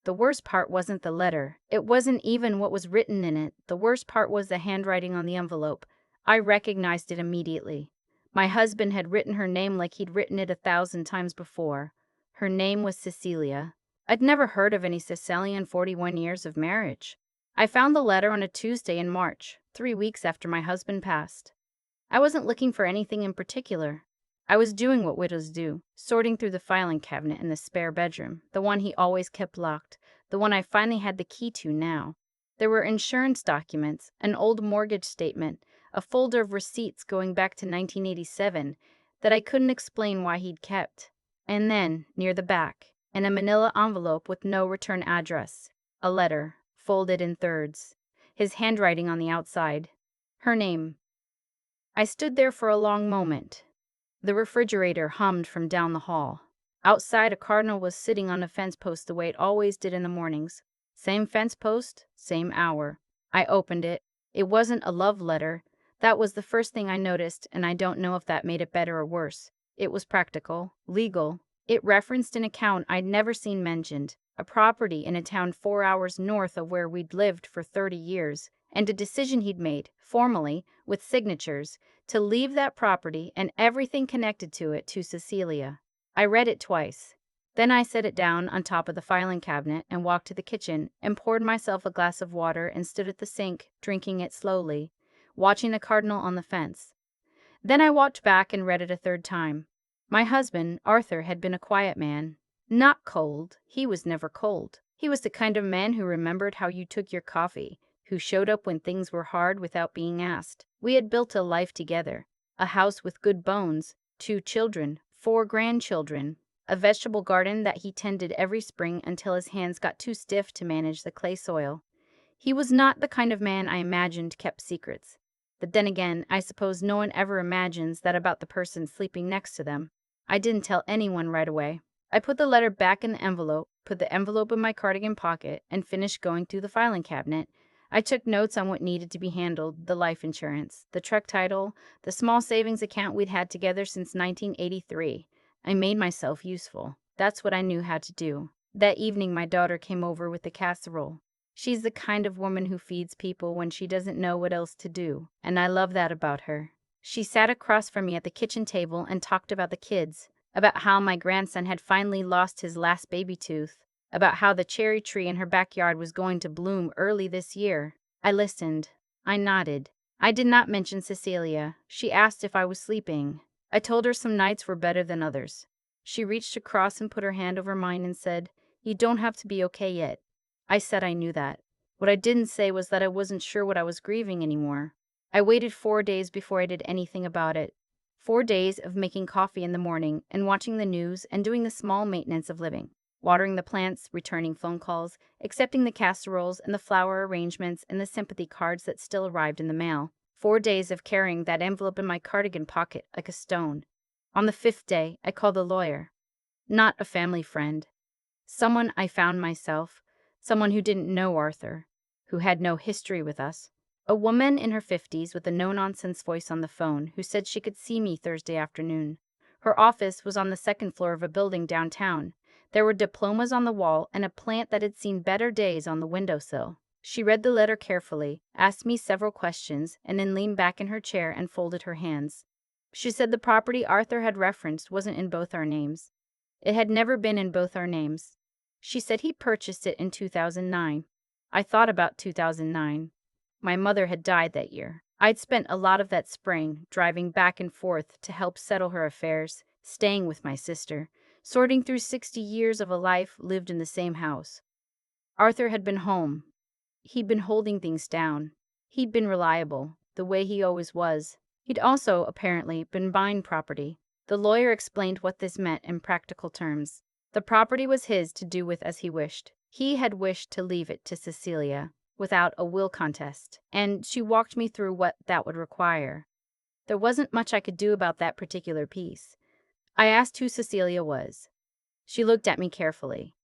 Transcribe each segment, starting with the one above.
The worst part wasn't the letter. It wasn't even what was written in it. The worst part was the handwriting on the envelope. I recognized it immediately. My husband had written her name like he'd written it 1,000 times before. Her name was Cecilia. I'd never heard of any Cecilia in 41 years of marriage. I found the letter on a Tuesday in March, 3 weeks after my husband passed. I wasn't looking for anything in particular. I was doing what widows do, sorting through the filing cabinet in the spare bedroom, the one he always kept locked, the one I finally had the key to now. There were insurance documents, an old mortgage statement, a folder of receipts going back to 1987 that I couldn't explain why he'd kept. And then, near the back, in a manila envelope with no return address, a letter, folded in thirds, his handwriting on the outside. Her name. I stood there for a long moment. The refrigerator hummed from down the hall. Outside, a cardinal was sitting on a fence post the way it always did in the mornings. Same fence post, same hour. I opened it. It wasn't a love letter. That was the first thing I noticed, and I don't know if that made it better or worse. It was practical, legal. It referenced an account I'd never seen mentioned, a property in a town 4 hours north of where we'd lived for 30 years, and a decision he'd made, formally, with signatures, to leave that property and everything connected to it to Cecilia. I read it twice. Then I set it down on top of the filing cabinet and walked to the kitchen and poured myself a glass of water and stood at the sink, drinking it slowly, watching the cardinal on the fence. Then I walked back and read it a third time. My husband, Arthur, had been a quiet man. Not cold. He was never cold. He was the kind of man who remembered how you took your coffee, who showed up when things were hard without being asked. We had built a life together, a house with good bones, 2 children, 4 grandchildren, a vegetable garden that he tended every spring until his hands got too stiff to manage the clay soil. He was not the kind of man I imagined kept secrets. But then again, I suppose no one ever imagines that about the person sleeping next to them. I didn't tell anyone right away. I put the letter back in the envelope, put the envelope in my cardigan pocket, and finished going through the filing cabinet. I took notes on what needed to be handled, the life insurance, the truck title, the small savings account we'd had together since 1983. I made myself useful. That's what I knew how to do. That evening my daughter came over with the casserole. She's the kind of woman who feeds people when she doesn't know what else to do, and I love that about her. She sat across from me at the kitchen table and talked about the kids, about how my grandson had finally lost his last baby tooth, about how the cherry tree in her backyard was going to bloom early this year. I listened. I nodded. I did not mention Cecilia. She asked if I was sleeping. I told her some nights were better than others. She reached across and put her hand over mine and said, "You don't have to be okay yet." I said I knew that. What I didn't say was that I wasn't sure what I was grieving anymore. I waited 4 days before I did anything about it. 4 days of making coffee in the morning and watching the news and doing the small maintenance of living. Watering the plants, returning phone calls, accepting the casseroles and the flower arrangements and the sympathy cards that still arrived in the mail. 4 days of carrying that envelope in my cardigan pocket like a stone. On the 5th day, I called a lawyer. Not a family friend. Someone I found myself. Someone who didn't know Arthur. Who had no history with us. A woman in her 50s with a no-nonsense voice on the phone who said she could see me Thursday afternoon. Her office was on the 2nd floor of a building downtown. There were diplomas on the wall and a plant that had seen better days on the windowsill. She read the letter carefully, asked me several questions, and then leaned back in her chair and folded her hands. She said the property Arthur had referenced wasn't in both our names. It had never been in both our names. She said he purchased it in 2009. I thought about 2009. My mother had died that year. I'd spent a lot of that spring driving back and forth to help settle her affairs, staying with my sister, sorting through 60 years of a life lived in the same house. Arthur had been home. He'd been holding things down. He'd been reliable, the way he always was. He'd also, apparently, been buying property. The lawyer explained what this meant in practical terms. The property was his to do with as he wished. He had wished to leave it to Cecilia, without a will contest, and she walked me through what that would require. There wasn't much I could do about that particular piece. I asked who Cecilia was. She looked at me carefully.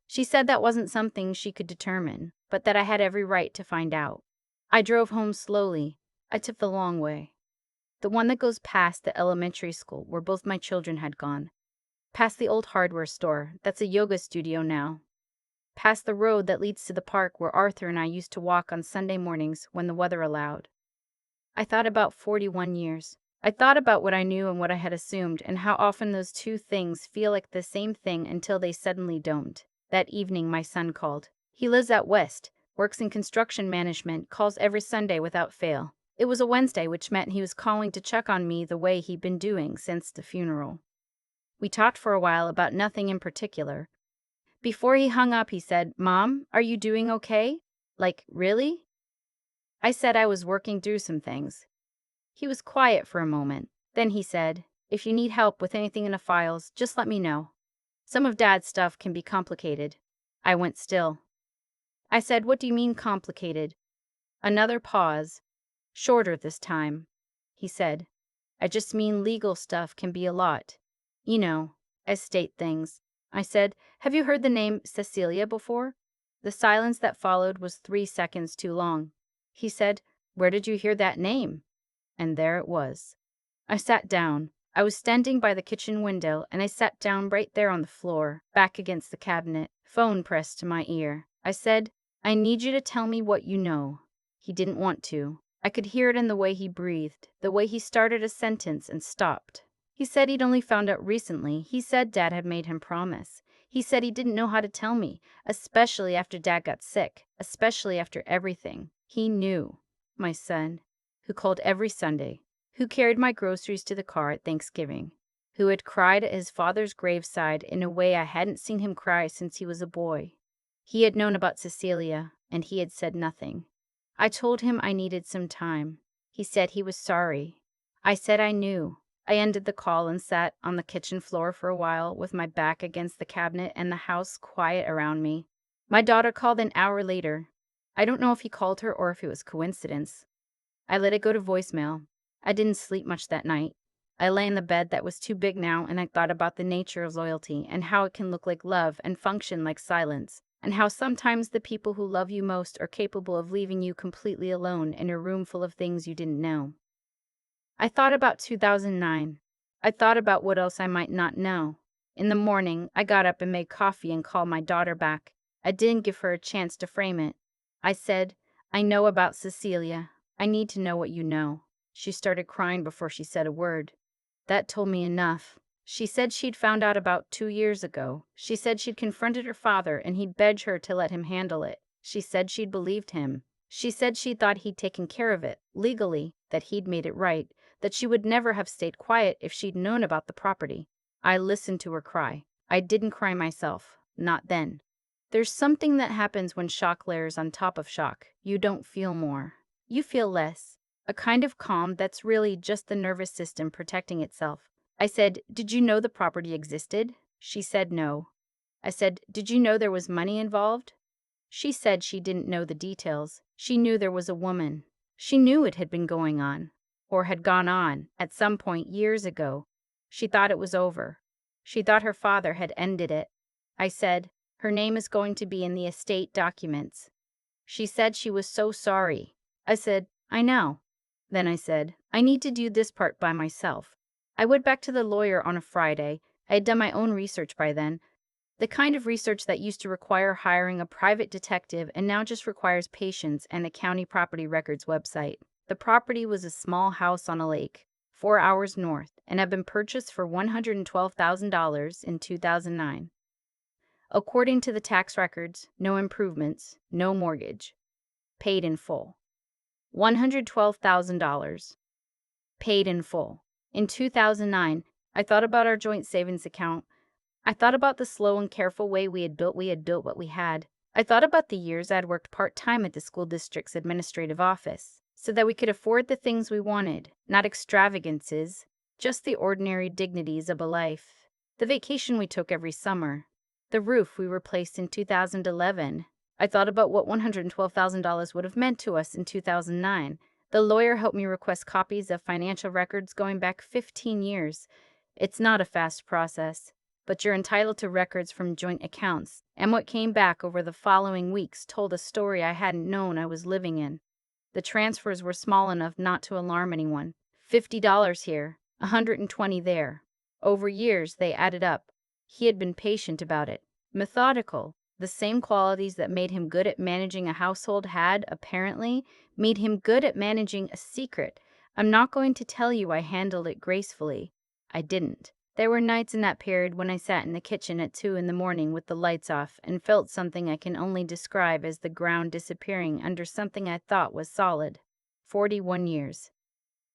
She said that wasn't something she could determine, but that I had every right to find out. I drove home slowly. I took the long way. The one that goes past the elementary school where both my children had gone. Past the old hardware store that's a yoga studio now. past the road that leads to the park where Arthur and I used to walk on Sunday mornings when the weather allowed. I thought about 41 years. I thought about what I knew and what I had assumed, and how often those two things feel like the same thing until they suddenly don't. That evening, my son called. He lives out west, works in construction management, calls every Sunday without fail. It was a Wednesday, which meant he was calling to check on me the way he'd been doing since the funeral. We talked for a while about nothing in particular. Before he hung up, he said, "Mom, are you doing okay? Like, really?" I said I was working through some things. He was quiet for a moment. Then he said, "If you need help with anything in the files, just let me know. Some of Dad's stuff can be complicated." I went still. I said, "What do you mean complicated?" Another pause, shorter this time. He said, "I just mean legal stuff can be a lot. You know, estate things." I said, "Have you heard the name Cecilia before?" The silence that followed was 3 seconds too long. He said, "Where did you hear that name?" And there it was. I sat down. I was standing by the kitchen window, and I sat down right there on the floor, back against the cabinet, phone pressed to my ear. I said, "I need you to tell me what you know." He didn't want to. I could hear it in the way he breathed, the way he started a sentence and stopped. He said he'd only found out recently. He said Dad had made him promise. He said he didn't know how to tell me, especially after Dad got sick, especially after everything. He knew. My son, who called every Sunday, who carried my groceries to the car at Thanksgiving, who had cried at his father's graveside in a way I hadn't seen him cry since he was a boy. He had known about Cecilia, and he had said nothing. I told him I needed some time. He said he was sorry. I said I knew. I ended the call and sat on the kitchen floor for a while with my back against the cabinet and the house quiet around me. My daughter called an hour later. I don't know if he called her or if it was coincidence. I let it go to voicemail. I didn't sleep much that night. I lay in the bed that was too big now, and I thought about the nature of loyalty and how it can look like love and function like silence, and how sometimes the people who love you most are capable of leaving you completely alone in a room full of things you didn't know. I thought about 2009. I thought about what else I might not know. In the morning, I got up and made coffee and called my daughter back. I didn't give her a chance to frame it. I said, "I know about Cecilia. I need to know what you know." She started crying before she said a word. That told me enough. She said she'd found out about 2 years ago. She said she'd confronted her father and he'd begged her to let him handle it. She said she'd believed him. She said she thought he'd taken care of it, legally, that he'd made it right, that she would never have stayed quiet if she'd known about the property. I listened to her cry. I didn't cry myself. Not then. There's something that happens when shock layers on top of shock. You don't feel more. You feel less. A kind of calm that's really just the nervous system protecting itself. I said, "Did you know the property existed?" She said no. I said, "Did you know there was money involved?" She said she didn't know the details. She knew there was a woman. She knew it had been going on, or had gone on, at some point years ago. She thought it was over. She thought her father had ended it. I said, "Her name is going to be in the estate documents." She said she was so sorry. I said, "I know." Then I said, "I need to do this part by myself." I went back to the lawyer on a Friday. I had done my own research by then, the kind of research that used to require hiring a private detective and now just requires patience and a county property records website. The property was a small house on a lake, 4 hours north, and had been purchased for $112,000 in 2009. According to the tax records, no improvements, no mortgage. Paid in full. $112,000. Paid in full. In 2009, I thought about our joint savings account. I thought about the slow and careful way we had built what we had. I thought about the years I'd worked part-time at the school district's administrative office, so that we could afford the things we wanted, not extravagances, just the ordinary dignities of a life. The vacation we took every summer. The roof we replaced in 2011. I thought about what $112,000 would have meant to us in 2009. The lawyer helped me request copies of financial records going back 15 years. It's not a fast process, but you're entitled to records from joint accounts, and what came back over the following weeks told a story I hadn't known I was living in. The transfers were small enough not to alarm anyone. $50 here, $120 there. Over years, they added up. He had been patient about it, methodical. The same qualities that made him good at managing a household had, apparently, made him good at managing a secret. I'm not going to tell you I handled it gracefully. I didn't. There were nights in that period when I sat in the kitchen at 2 in the morning with the lights off and felt something I can only describe as the ground disappearing under something I thought was solid. 41 years.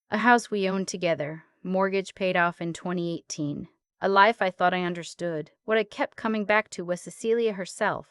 A house we owned together, mortgage paid off in 2018. A life I thought I understood. What I kept coming back to was Cecilia herself.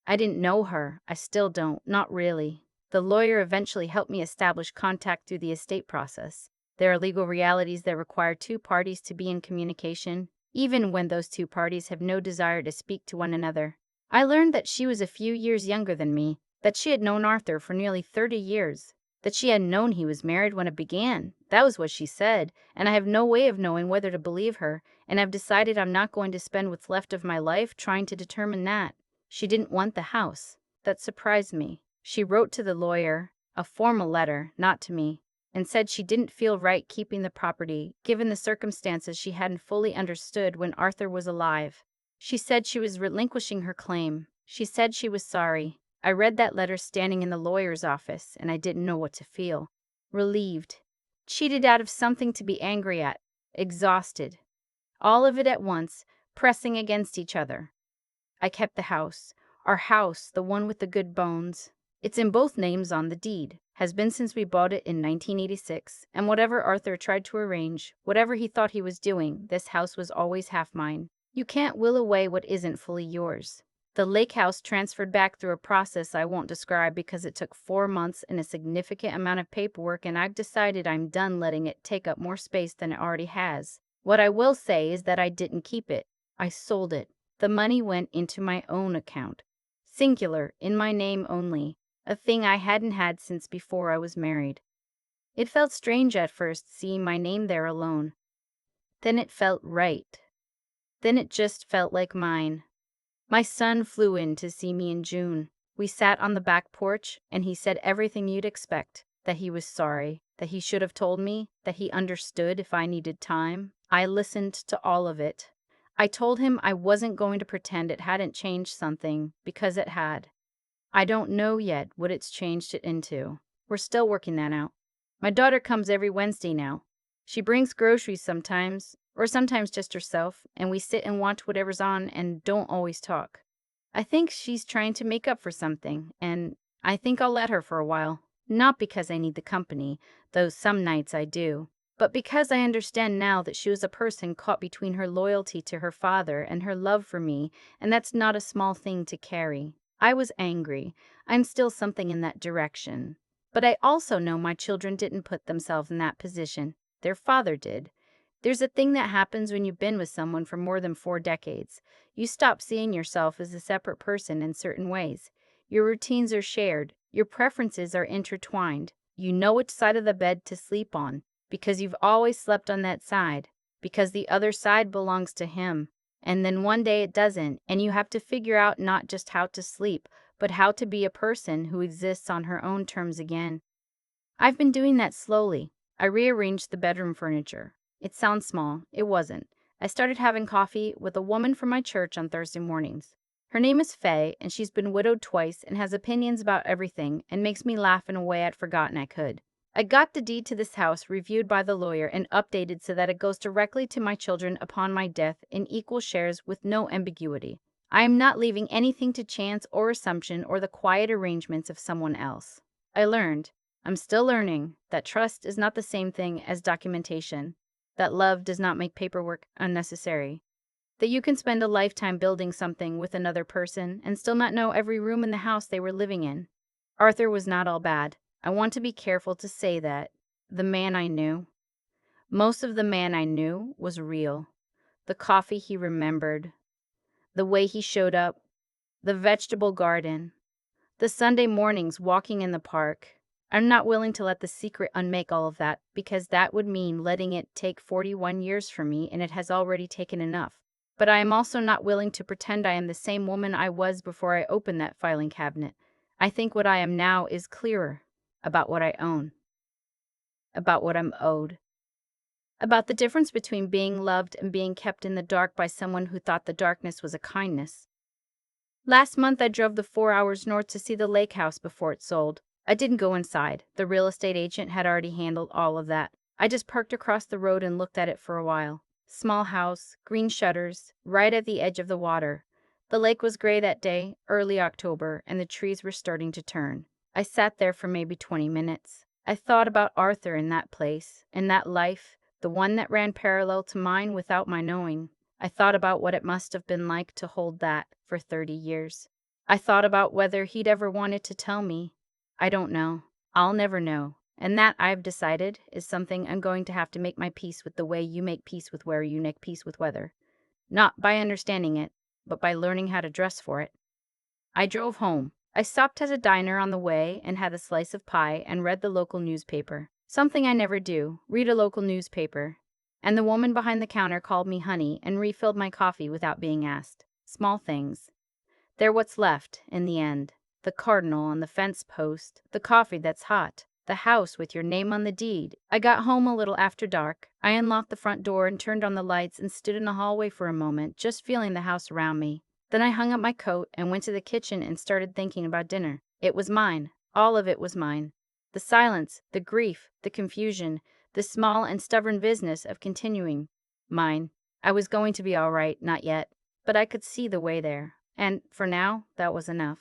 I didn't know her. I still don't, not really. The lawyer eventually helped me establish contact through the estate process. There are legal realities that require two parties to be in communication, even when those two parties have no desire to speak to one another. I learned that she was a few years younger than me, that she had known Arthur for nearly 30 years, that she had known he was married when it began. That was what she said, and I have no way of knowing whether to believe her, and I've decided I'm not going to spend what's left of my life trying to determine that. She didn't want the house. That surprised me. She wrote to the lawyer, a formal letter, not to me, and said she didn't feel right keeping the property, given the circumstances she hadn't fully understood when Arthur was alive. She said she was relinquishing her claim. She said she was sorry. I read that letter standing in the lawyer's office, and I didn't know what to feel. Relieved. Cheated out of something to be angry at. Exhausted. All of it at once, pressing against each other. I kept the house. Our house, the one with the good bones. It's in both names on the deed. Has been since we bought it in 1986, and whatever Arthur tried to arrange, whatever he thought he was doing, this house was always half mine. You can't will away what isn't fully yours. The lake house transferred back through a process I won't describe because it took 4 months and a significant amount of paperwork, and I've decided I'm done letting it take up more space than it already has. What I will say is that I didn't keep it. I sold it. The money went into my own account. Singular, in my name only, a thing I hadn't had since before I was married. It felt strange at first seeing my name there alone. Then it felt right. Then it just felt like mine. My son flew in to see me in June. We sat on the back porch, and he said everything you'd expect. That he was sorry, that he should have told me, that he understood if I needed time. I listened to all of it. I told him I wasn't going to pretend it hadn't changed something, because it had. I don't know yet what it's changed it into. We're still working that out. My daughter comes every Wednesday now. She brings groceries sometimes, or sometimes just herself, and we sit and watch whatever's on and don't always talk. I think she's trying to make up for something, and I think I'll let her for a while. Not because I need the company, though some nights I do, but because I understand now that she was a person caught between her loyalty to her father and her love for me, and that's not a small thing to carry. I was angry. I'm still something in that direction. But I also know my children didn't put themselves in that position. Their father did. There's a thing that happens when you've been with someone for more than 4 decades. You stop seeing yourself as a separate person in certain ways. Your routines are shared. Your preferences are intertwined. You know which side of the bed to sleep on, because you've always slept on that side, because the other side belongs to him. And then one day it doesn't, and you have to figure out not just how to sleep, but how to be a person who exists on her own terms again. I've been doing that slowly. I rearranged the bedroom furniture. It sounds small. It wasn't. I started having coffee with a woman from my church on Thursday mornings. Her name is Faye, and she's been widowed twice and has opinions about everything and makes me laugh in a way I'd forgotten I could. I got the deed to this house reviewed by the lawyer and updated so that it goes directly to my children upon my death in equal shares with no ambiguity. I am not leaving anything to chance or assumption or the quiet arrangements of someone else. I'm still learning, that trust is not the same thing as documentation, that love does not make paperwork unnecessary, that you can spend a lifetime building something with another person and still not know every room in the house they were living in. Arthur was not all bad. I want to be careful to say that. The man I knew, most of the man I knew was real. The coffee he remembered, the way he showed up, the vegetable garden, the Sunday mornings walking in the park. I'm not willing to let the secret unmake all of that, because that would mean letting it take 41 years for me, and it has already taken enough. But I am also not willing to pretend I am the same woman I was before I opened that filing cabinet. I think what I am now is clearer about what I own, about what I'm owed, about the difference between being loved and being kept in the dark by someone who thought the darkness was a kindness. Last month I drove the 4 hours north to see the lake house before it sold. I didn't go inside. The real estate agent had already handled all of that. I just parked across the road and looked at it for a while. Small house, green shutters, right at the edge of the water. The lake was gray that day, early October, and the trees were starting to turn. I sat there for maybe 20 minutes. I thought about Arthur in that place, in that life, the one that ran parallel to mine without my knowing. I thought about what it must have been like to hold that for 30 years. I thought about whether he'd ever wanted to tell me. I don't know. I'll never know. And that, I've decided, is something I'm going to have to make my peace with, the way you make peace with where you make peace with weather. Not by understanding it, but by learning how to dress for it. I drove home. I stopped at a diner on the way and had a slice of pie and read the local newspaper. Something I never do, read a local newspaper. And the woman behind the counter called me honey and refilled my coffee without being asked. Small things. They're what's left, in the end. The cardinal on the fence post, the coffee that's hot, the house with your name on the deed. I got home a little after dark. I unlocked the front door and turned on the lights and stood in the hallway for a moment, just feeling the house around me. Then I hung up my coat and went to the kitchen and started thinking about dinner. It was mine. All of it was mine. The silence, the grief, the confusion, the small and stubborn business of continuing. Mine. I was going to be all right, not yet, but I could see the way there. And, for now, that was enough.